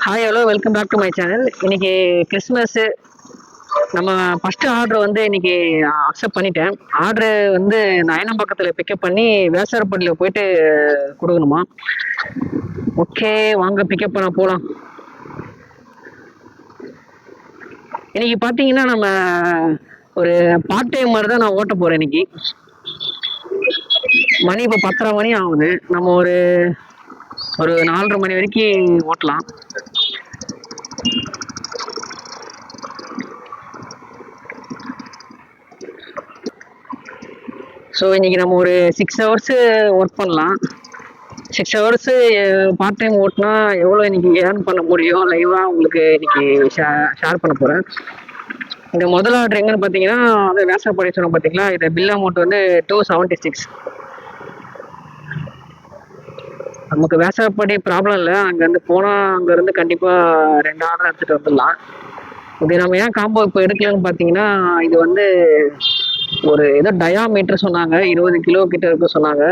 Hi hello welcome back to my channel. இன்னைக்கு Christmas. நம்ம first order வந்து இன்னைக்கு அக்செப்ட் பண்ணிட்டேன். ஆர்டர் வந்து நயனம்பாக்கத்தில் பிக்கப் பண்ணி வேசாரப்பள்ளியில் போயிட்டு கொடுக்கணுமா. ஓகே, வாங்க பிக்கப் பண்ண போகலாம். இன்னைக்கு பார்த்தீங்கன்னா நம்ம ஒரு பார்ட் டைம் மாதிரி தான் நான் ஓட்ட போகிறேன். இன்னைக்கு மணி இப்போ 10:30 மணி ஆகுது. நம்ம ஒரு 4:30 மணி வரைக்கும் ஓட்டலாம். ஸோ இன்னைக்கு நம்ம ஒரு 6 ஹவர்ஸ் ஒர்க் பண்ணலாம். 6 ஹவர்ஸ் பார்ட் டைம் ஓட்டினா எவ்வளோ இன்னைக்கு ஏர்ன் பண்ண முடியும் லைவாக உங்களுக்கு இன்னைக்கு ஷேர் பண்ண போகிறேன். இந்த முதல் ஆர்டர் எங்கன்னு பார்த்தீங்கன்னா அது வேசாரப்பள்ளி சொன்னோம் பார்த்தீங்களா. இது பில் அமௌண்ட் வந்து 276. நமக்கு வேசாரப்பள்ளி ப்ராப்ளம் இல்லை. அங்கேருந்து போனால் அங்கேருந்து கண்டிப்பாக 2 ஆர்டர் எடுத்துகிட்டு வந்துடலாம். இது நம்ம ஏன் காம்போ இப்போ எடுக்கலன்னு பார்த்தீங்கன்னா, இது வந்து ஒரு ஏதோ டயாமீட்டர் சொன்னாங்க, 20 கிலோ கிட்ட இருக்க சொன்னாங்க.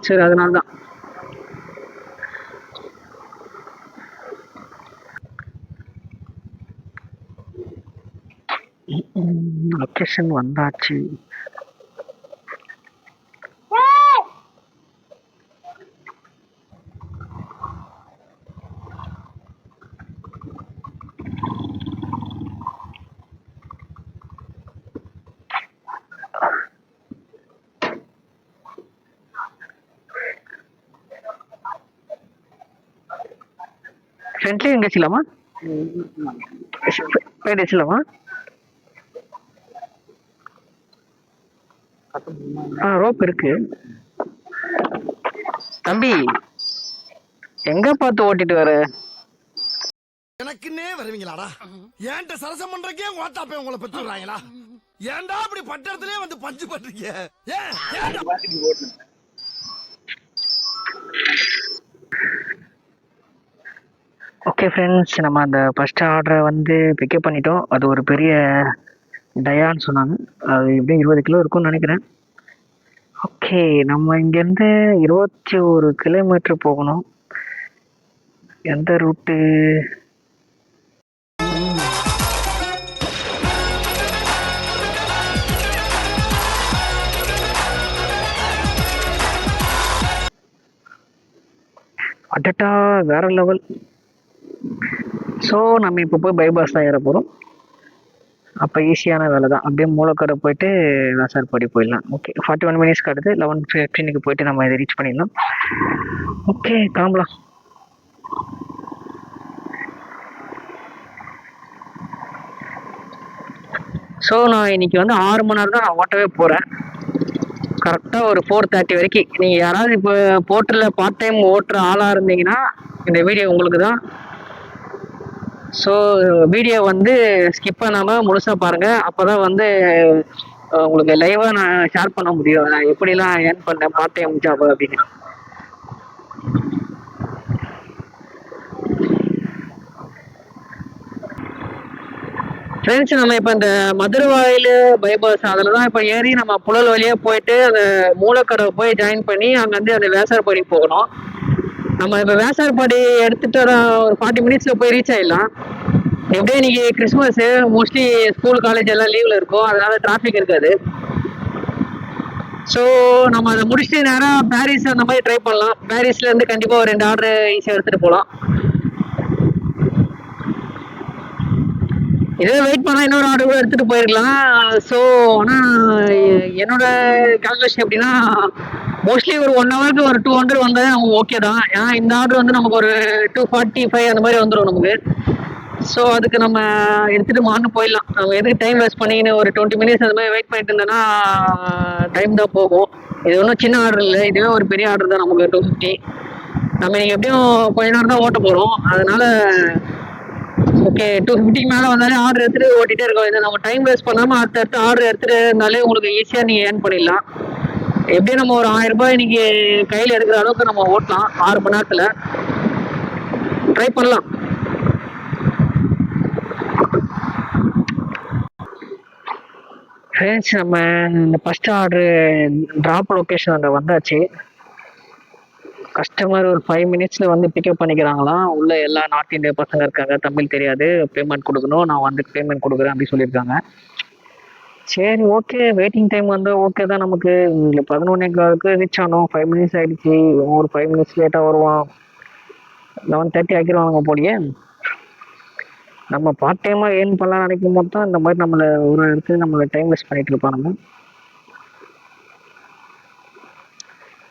சரி, அதனால தான். லொக்கேஷன் வந்தாச்சு. ஃப்ரெண்ட்லி எங்கே வச்சுக்கலாமா? போயிட்டு வச்சுக்கலாமா? ரோப் இருக்கு. தம்பி, எங்க பார்த்து ஓட்டிட்டு வர? எனக்குன்னே வருவீங்களாடா? ஏன்ட்ட சரசம் பண்றக்கே ஓட்டாப்பே உங்களை பெற்று விடுறாங்களா? ஏன்டா அப்படி பட்டத்திலே வந்து பஞ்சு பண்றீங்க? ஓகே ஃப்ரெண்ட்ஸ், நம்ம அந்த ஃபர்ஸ்ட் ஆர்டரை வந்து பிக்கப் பண்ணிட்டோம். அது ஒரு பெரிய டயான்னு சொன்னாங்க. அது எப்படியும் 20 கிலோ இருக்கும்னு நினைக்கிறேன். ஓகே, நம்ம இங்கேருந்து 21 கிலோமீட்டர் போகணும். எந்த ரூட்டு? அடட்டா, வேற லெவல். ஸோ நம்ம இப்போ போய் பைபாஸ் தான் ஏற போகிறோம். அப்போ ஈஸியான வேலை தான். அப்படியே மூலக்கடை போயிட்டு வேசாரப்பள்ளி போயிடலாம். ஓகே, 41 மினிட்ஸ் காட்டுது. 11:15 போயிட்டு நம்ம இதை ரீச் பண்ணிடலாம். ஓகே, கிளம்பலாம். ஸோ நான் இன்னைக்கு வந்து 6 மணி நேரம் தான் நான் ஓட்டவே போகிறேன். கரெக்டாக ஒரு 4:30 வரைக்கும். நீங்கள் யாராவது இப்போ போர்ட்டலில் பார்ட் டைம் ஓட்டுற ஆளாக இருந்தீங்கன்னா இந்த வீடியோ உங்களுக்கு தான். ஸோ வீடியோ வந்து ஸ்கிப் பண்ணாமல் முழுசாக பாருங்கள். அப்போ தான் வந்து உங்களுக்கு லைவாக நான் ஷேர் பண்ண முடியும், நான் எப்படிலாம் ஏர்ன் பண்ணேன் பார்ட் டைம் ஜாப் அப்படின்னு. ஃப்ரெண்ட்ஸ், நம்ம இப்போ இந்த மதுரவாயில் பைபாஸ் அதில் தான் இப்போ ஏறி நம்ம புழல் வழியாக போயிட்டு அந்த மூலக்கடை போய் ஜாயின் பண்ணி அங்கேருந்து அந்த வேசாரப்பள்ளி போகணும். நம்ம இப்போ வேசாரப்பள்ளி எடுத்துகிட்டு ஒரு 40 மினிட்ஸில் போய் ரீச் ஆகிடலாம். எப்படியும் இன்னைக்கு கிறிஸ்மஸ், மோஸ்ட்லி ஸ்கூல் காலேஜ் எல்லாம் லீவ்ல இருக்கும், அதனால டிராஃபிக் இருக்காது. ஸோ நம்ம அதை முடிச்சுட்டு நேரம் பாரிஸ் அந்த மாதிரி ட்ரை பண்ணலாம். பாரிஸ்ல இருந்து கண்டிப்பாக ஒரு 2 ஆர்டர் ஈஸியாக எடுத்துட்டு போகலாம். இதே வெயிட் பண்ணால் இன்னொரு ஆர்டர் கூட எடுத்துட்டு போயிருக்கலாம். ஸோ ஆனால் என்னோட கால்குலேஷன் எப்படின்னா, மோஸ்ட்லி ஒரு 1 ஹவருக்கு ஒரு 200 வந்தால் நமக்கு ஓகே தான். ஏன்னா இந்த ஆர்டர் வந்து நமக்கு ஒரு 245 அந்த மாதிரி வந்துடும் நமக்கு. ஸோ அதுக்கு நம்ம எடுத்துகிட்டு மாறணும் போயிடலாம். நம்ம எதுக்கு டைம் வேஸ்ட் பண்ணிக்கின்னு ஒரு 20 மினிட்ஸ் அந்த மாதிரி வெயிட் பண்ணிட்டு இருந்தோன்னா டைம் தான் போகும். இது ஒன்றும் சின்ன ஆர்டர் இல்லை, இதுவே ஒரு பெரிய ஆர்டர் தான். நமக்கு 250. நம்ம நீங்கள் எப்படியும் கொஞ்ச நேரம் தான் ஓட்ட போகிறோம். அதனால ஓகே, 250 மேலே வந்தாலே ஆர்டர் எடுத்துகிட்டு ஓட்டிகிட்டே இருக்கோம். இதை நம்ம டைம் வேஸ்ட் பண்ணாமல் அடுத்த ஆர்டர் எடுத்துகிட்டு இருந்தாலே உங்களுக்கு ஈஸியாக நீங்கள் ஏர்ன் பண்ணிடலாம். எப்படியும் நம்ம ஒரு 1000 ரூபாய் இன்னைக்கு கையில் எடுக்கிற அளவுக்கு நம்ம ஓட்டலாம் 6 மணி நேரத்தில். ட்ரை பண்ணலாம். ஃப்ரெண்ட்ஸ், நம்ம இந்த ஃபர்ஸ்ட் ஆர்டரு ட்ராப் லொக்கேஷன் அங்கே வந்தாச்சு. கஸ்டமர் ஒரு 5 மினிட்ஸ்ல வந்து பிக்கப் பண்ணிக்கிறாங்களாம். உள்ள எல்லா நார்த் இந்தியா பசங்க இருக்காங்க, தமிழ் தெரியாது, பேமெண்ட் கொடுக்கணும், நான் வந்து பேமெண்ட் கொடுக்குறேன் அப்படின்னு சொல்லியிருக்காங்க. சரி ஓகே, வெயிட்டிங் டைம் வந்து ஓகே தான். நமக்கு 11:15 ரீச் ஆனோம், 5 மினிட்ஸ் ஆகிடுச்சு. ஒரு 5 மினிட்ஸ் லேட்டாக வருவான், 11:30 ஆக்கிடுவாங்க போலியே. நம்ம பார்ட் டைமாக ஏர்ன் பண்ணலாம் நினைக்கும் போது தான் இந்த மாதிரி நம்மளை ஒரு இடத்துல நம்மளை டைம் வேஸ்ட் பண்ணிட்டு இருப்போம் நம்ம.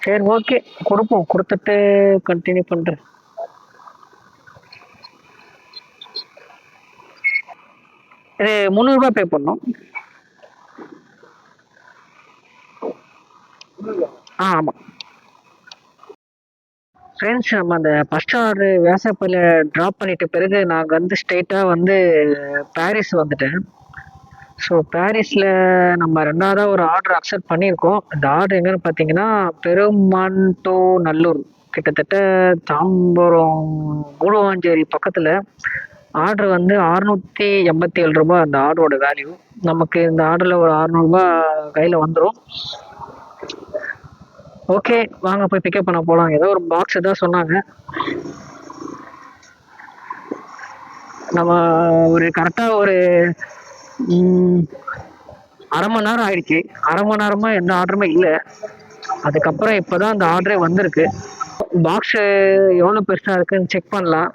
சரி ஓகே, கொடுப்போம், கொடுத்துட்டு கண்டினியூ பண்ணுறேன். இது 300 ரூபாய் பே பண்ணோம். ஆமாம் ஃப்ரெண்ட்ஸ், நம்ம அந்த ஃபஸ்ட் ஆர்டர் வேசப்பள்ளியில் ட்ராப் பண்ணிட்ட பிறகு நாங்கள் வந்து ஸ்ட்ரெயிட்டாக வந்து பாரிஸ் வந்துட்டேன். ஸோ பாரிஸில் நம்ம ரெண்டாவதாக ஒரு ஆர்டர் அக்செப்ட் பண்ணியிருக்கோம். இந்த ஆர்டர் எங்கன்னு பார்த்தீங்கன்னா பெருமான் டு நல்லூர், கிட்டத்தட்ட தாம்பரம் கூடுவாஞ்சேரி பக்கத்தில். ஆர்டர் வந்து 687 ரூபா அந்த ஆர்டரோட வேல்யூ. நமக்கு இந்த ஆர்டரில் ஒரு 600 ரூபா கையில் வந்துடும். ஓகே, வாங்க போய் பிக்கப் பண்ண போகலாம். ஏதோ ஒரு பாக்ஸ் தான் சொன்னாங்க. நம்ம ஒரு கரெக்டாக ஒரு அரை மணி நேரம் ஆயிடுச்சு. அரை மணி நேரமாக எந்த ஆர்டருமே இல்லை. அதுக்கப்புறம் இப்போ தான் அந்த ஆர்டரே வந்திருக்கு. பாக்ஸு எவ்வளோ பெருசாக இருக்குன்னு செக் பண்ணலாம்.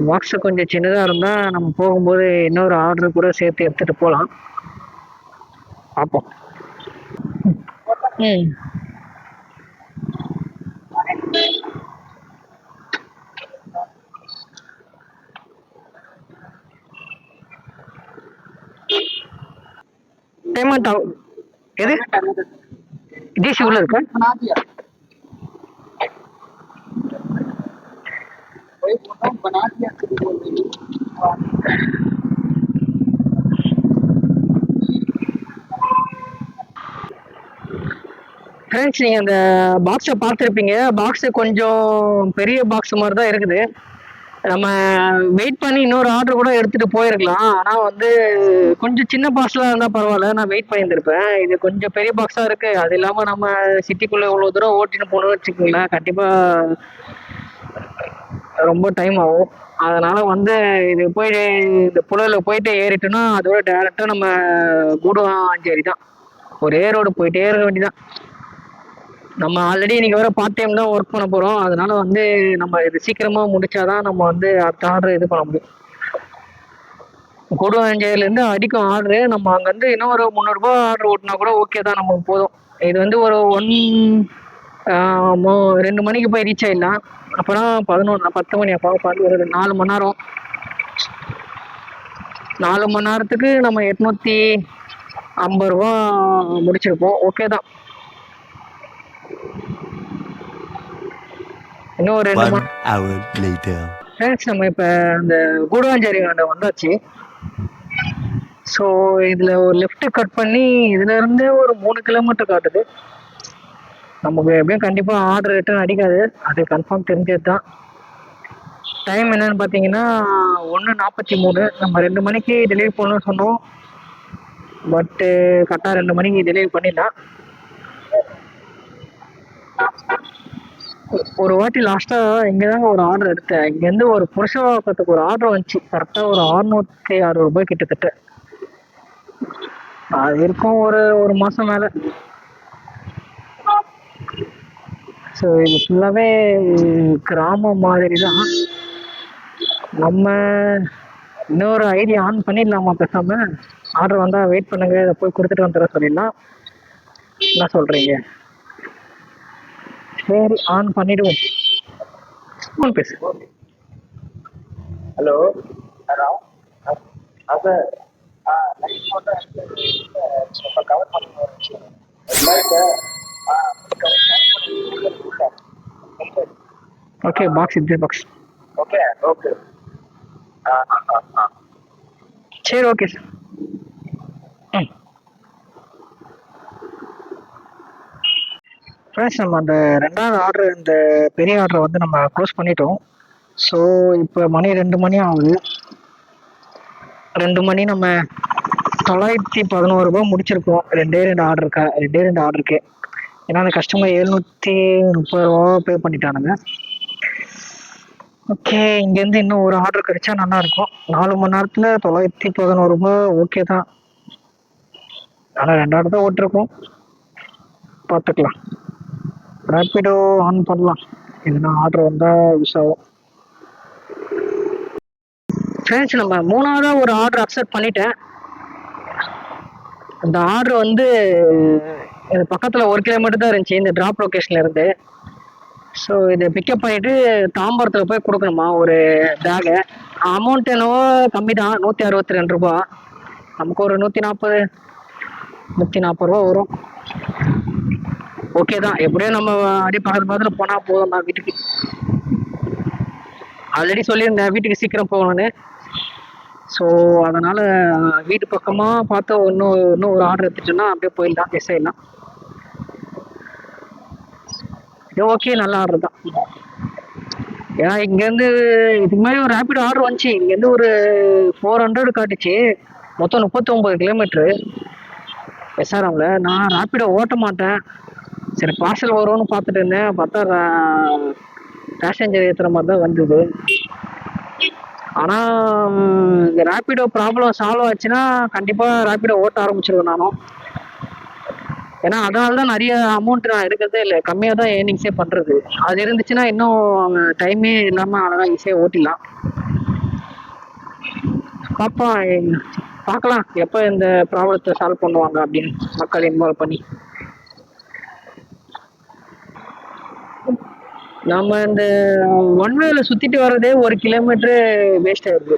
பாக்ஸு கொஞ்சம் சின்னதாக இருந்தால் நம்ம போகும்போது இன்னொரு ஆர்டர் கூட சேர்த்து எடுத்துகிட்டு போகலாம். பார்ப்போம். பேமெண்ட் ஆகும். எது டிசி உள்ள இருக்கு? ஃப்ரெண்ட்ஸ், நீங்கள் அந்த பாக்ஸை பார்த்துருப்பீங்க. பாக்ஸு கொஞ்சம் பெரிய பாக்ஸ் மாதிரி தான் இருக்குது. நம்ம வெயிட் பண்ணி இன்னொரு ஆர்டர் கூட எடுத்துகிட்டு போயிருக்கலாம். ஆனால் வந்து கொஞ்சம் சின்ன பாக்ஸ்லாம் இருந்தால் பரவாயில்ல, நான் வெயிட் பண்ணியிருந்திருப்பேன். இது கொஞ்சம் பெரிய பாக்ஸாக இருக்குது. அது இல்லாமல் நம்ம சிட்டிக்குள்ளே இவ்வளோ தூரம் ஓட்டின்னு போகணும்னு வச்சுக்கோங்களேன், கண்டிப்பாக ரொம்ப டைம் ஆகும். அதனால் வந்து இது போய் இந்த புழலில் போயிட்டு ஏறிட்டோன்னா அதோட டேரெக்டாக நம்ம கூடுவாஞ்சேரி தான், ஒரே ரோடு போயிட்டே இருக்க வேண்டியதான். நம்ம ஆல்ரெடி இன்னைக்கு வர பார்ட் டைம் தான் ஒர்க் பண்ண போகிறோம். அதனால வந்து நம்ம இது சீக்கிரமாக முடிச்சாதான் நம்ம வந்து அடுத்த ஆர்டர் இது பண்ண முடியும். கூடுவாஞ்சேரியிலேருந்து அடிக்கும் ஆர்டரு. நம்ம அங்கேருந்து இன்னும் ஒரு 300 ரூபா ஆர்டர் ஓட்டினா கூட ஓகே தான் நமக்கு போதும். இது வந்து ஒரு 2 மணிக்கு போய் ரீச் ஆகிடலாம். அப்புறம் 10 மணி அப்போ ஒரு 4 மணி நேரம். 4 மணி நேரத்துக்கு நம்ம 850 ரூபா முடிச்சிருப்போம். ஓகே தான். இன்னும் ஒரு 2 மணி. ஃப்ரெண்ட்ஸ், நம்ம இப்போ இந்த கூடுவாஞ்சேரி வந்தாச்சு. ஸோ இதில் ஒரு லெஃப்ட் கட் பண்ணி இதுலேருந்து ஒரு 3 கிலோமீட்டர் காட்டுது. நமக்கு எப்படியும் கண்டிப்பாக ஆர்டர் ரிட்டர்ன் அடிக்காது, அது கன்ஃபார்ம் தெரிஞ்சது தான். டைம் என்னன்னு பார்த்தீங்கன்னா 1:43. நம்ம 2 மணிக்கு டெலிவரி பண்ணணும்னு சொன்னோம். பட்டு கரெக்டாக 2 மணிக்கு டெலிவரி பண்ணிடலாம். ஒரு வாட்டி லாஸ்ட்டாக இங்கே தாங்க ஒரு ஆர்டர் எடுத்தேன். இங்கேருந்து ஒரு புருஷவாக்கத்துக்கு ஒரு ஆர்டர் வந்துச்சு. கரெக்டாக ஒரு 660 ரூபாய் கிட்டத்தட்ட. அது இருக்கும் ஒரு மாதம் மேலே. ஸோ இது ஃபுல்லாகவே கிராமம் மாதிரி தான். நம்ம இன்னொரு ஐடியா ஆன் பண்ணிடலாமா பேசாமல்? ஆர்டர் வந்தால் வெயிட் பண்ணுங்க, இதை போய் கொடுத்துட்டு வந்துட சொல்லிடலாம். என்ன சொல்கிறீங்க? சரி, ஆன் பண்ணிடுவோம். ஃபோன் பேசு. ஹலோ ஹலோ சார், கவர் பண்ணி ஓகே, பாக்ஸ் இது பாக்ஸ். ஓகே ஓகே சரி ஓகே சார். ஃப்ரெண்ட்ஸ், நம்ம அந்த 2வது ஆர்டர், இந்த பெரிய ஆர்டரை வந்து நம்ம க்ளோஸ் பண்ணிட்டோம். ஸோ இப்போ மணி 2 மணி ஆகுது. 2 மணி நம்ம 911 ரூபா முடிச்சிருக்கோம். 2 ஆர்டருக்கு. ஏன்னா அந்த கஸ்டமர் 730 ரூபா பே பண்ணிட்டானுங்க. ஓகே, இங்கேருந்து இன்னும் ஒரு ஆர்டர் கிடைச்சா நல்லா இருக்கும். 4 மணி நேரத்தில் 911 ரூபா ஓகே தான். ஆனால் 2 ஆர்டர் தான் ஓட்டிருக்கோம், பார்த்துக்கலாம். ரேப்பிடோ ஆன் பண்ணலாம், எதுனா ஆர்டர் வந்தால் யூஸ் ஆகும். ஃப்ரெண்ட்ஸ், நம்ம 3ஆவதாக ஒரு ஆர்டர் அக்செப்ட் பண்ணிட்டேன். அந்த ஆர்டர் வந்து இது பக்கத்தில் 1 கிலோமீட்டர் தான் இருந்துச்சு இந்த ட்ராப் லொக்கேஷன்ல இருந்து. ஸோ இதை பிக்கப் பண்ணிட்டு தாம்பரத்தில் போய் கொடுக்கணுமா ஒரு பேகை. அமௌண்ட் என்னவோ கம்மி தான், 162 ரூபா. நமக்கு ஒரு 140 ரூபா வரும். ஓகே தான், எப்படியோ நம்ம அப்படியே பக்கத்தில் போனால் போதும். நான் வீட்டுக்கு ஆல்ரெடி சொல்லியிருந்தேன் வீட்டுக்கு சீக்கிரம் போகணுன்னு. ஸோ அதனால் வீட்டு பக்கமாக பார்த்து இன்னும் ஒரு ஆர்டர் எடுத்துட்டோன்னா அப்படியே போயிடலாம், எஸ் ஆயிடலாம். இது ஓகே, நல்ல ஆர்டர் தான். ஏன்னா இங்கேருந்து இதுக்கு மாதிரி ஒரு ரேப்பிட் ஆர்டர் வந்துச்சு. இங்கேருந்து ஒரு 400 காட்டுச்சு. மொத்தம் 39 கிலோமீட்ரு எஸ்ஆர்எம்ல. நான் ரேப்பிடோ ஓட்ட மாட்டேன், சரி பார்சல் வரும்னு பார்த்துட்டு இருந்தேன். பார்த்தா பேசஞ்சர் ஏற்றுற மாதிரி தான் வந்தது. ஆனால் இந்த ரேப்பிடோ ப்ராப்ளம் சால்வ் ஆச்சுன்னா கண்டிப்பாக ரேப்பிடோ ஓட்ட ஆரம்பிச்சிருவேன் நானும். ஏன்னா அதனால தான் நிறைய அமௌண்ட் நான் எடுக்கிறதே இல்லை, கம்மியாக தான் ஏர்னிங்ஸே பண்ணுறது. அது இருந்துச்சுன்னா இன்னும் டைமே இல்லாமல் அதெல்லாம் ஈஸியாக ஓட்டிடலாம். பார்க்கலாம் எப்போ இந்த ப்ராப்ளத்தை சால்வ் பண்ணுவாங்க அப்படின்னு மக்கள் இன்வால்வ் பண்ணி. நம்ம இந்த ஒன்வேல சுற்றிட்டு வர்றதே 1 கிலோமீட்டரு வேஸ்ட் ஆயிடுது.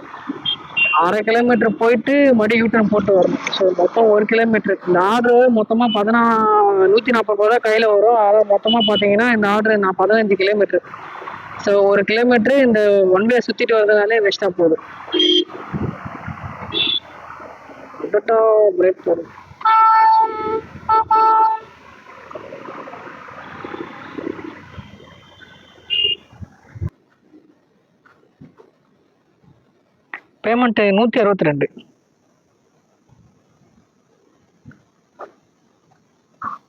1/2 கிலோமீட்டர் போயிட்டு மறுபடியும் யூட்டர்ன் போட்டு வரணும். ஸோ மொத்தம் 1 கிலோமீட்டர். இந்த ஆர்டர் மொத்தமாக 140 ரூபா தான் கையில் வரும். அதை மொத்தமாக பார்த்தீங்கன்னா இந்த ஆர்டர் நான் 15 கிலோமீட்டர். ஸோ 1 கிலோமீட்டரு இந்த ஒன்வே சுற்றிட்டு வர்றதுனாலே வேஸ்ட்டாக போகுது. பிரேக் போடும். பேமெண்ட் 162.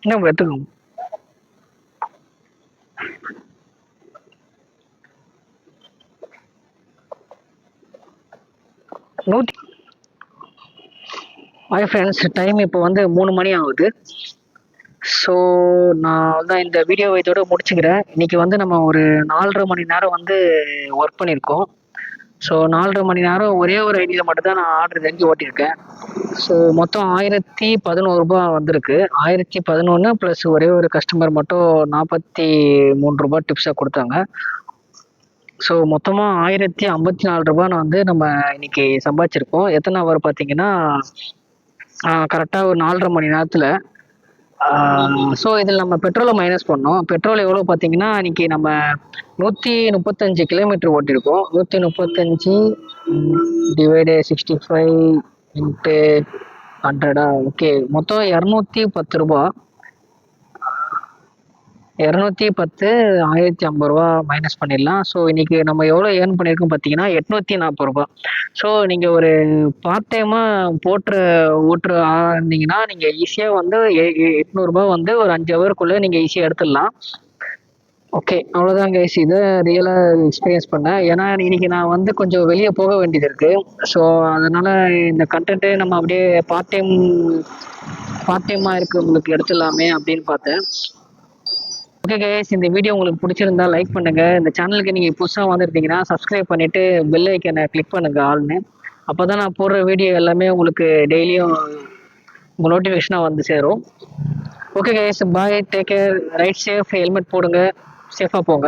என்ன எடுத்துக்கோங்க. ஹாய் ஃப்ரெண்ட்ஸ், டைம் இப்போ வந்து 3 மணி ஆகுது. ஸோ நான் தான் இந்த வீடியோவை இதோட முடிச்சுக்கிறேன். இன்னைக்கு வந்து நம்ம ஒரு 4.5 மணி நேரம் வந்து ஒர்க் பண்ணியிருக்கோம். ஸோ 4.5 மணி நேரம் ஒரே ஒரு ஐடியில் மட்டும்தான் நான் ஆர்டர் வாங்கி ஓட்டியிருக்கேன். ஸோ மொத்தம் 1011 ரூபா வந்திருக்கு. 1011 ப்ளஸ் ஒரே ஒரு கஸ்டமர் மட்டும் 43 ரூபா டிப்ஸாக கொடுத்தாங்க. ஸோ மொத்தமாக 1054 ரூபா நான் வந்து நம்ம இன்னைக்கு சம்பாதிச்சிருக்கோம். எத்தனை ஹவர் பார்த்தீங்கன்னா கரெக்டாக ஒரு 4.5 மணி நேரத்தில். ஸோ இதில் நம்ம பெட்ரோலை மைனஸ் பண்ணோம். பெட்ரோல் எவ்வளோ பார்த்தீங்கன்னா இன்னைக்கு நம்ம 135 கிலோமீட்டர் ஓட்டியிருக்கோம். 135 divide 65 into 100. ஓகே, மொத்தம் 210 ரூபா. 210 1050 ரூபா மைனஸ் பண்ணிடலாம். ஸோ இன்னைக்கு நம்ம எவ்வளோ ஏர்ன் பண்ணியிருக்கோம் பார்த்தீங்கன்னா 840 ரூபா. ஸோ நீங்கள் ஒரு பார்ட் டைமாக ஓட்டுற இருந்தீங்கன்னா நீங்கள் ஈஸியாக வந்து 800 ரூபா வந்து ஒரு 5 ஹவருக்குள்ளே நீங்கள் ஈஸியாக எடுத்துடலாம். ஓகே, அவ்வளோதான் கைஸ். இதை ரியலாக எக்ஸ்பீரியன்ஸ் பண்ணேன். ஏன்னா இன்னைக்கு நான் வந்து கொஞ்சம் வெளியே போக வேண்டியது இருக்குது. ஸோ அதனால் இந்த கண்டென்ட்டு நம்ம அப்படியே பார்ட் டைமாக இருக்கிறவங்களுக்கு எடுத்துடலாமே அப்படின்னு பார்த்தேன். ஓகே கைஸ், இந்த வீடியோ உங்களுக்கு பிடிச்சிருந்தா லைக் பண்ணுங்க. இந்த சேனலுக்கு நீங்கள் புதுசாக வந்திருந்தீங்கன்னா சப்ஸ்கிரைப் பண்ணிட்டு பெல் ஐக்கனை கிளிக் பண்ணுங்க ஆல்னு. அப்போ தான் நான் போடுற வீடியோ எல்லாமே உங்களுக்கு டெய்லியும் உங்கள் நோட்டிஃபிகேஷனாக வந்து சேரும். Okay guys, bye, take care, ride safe, helmet போடுங்க, சேஃபாக போங்க.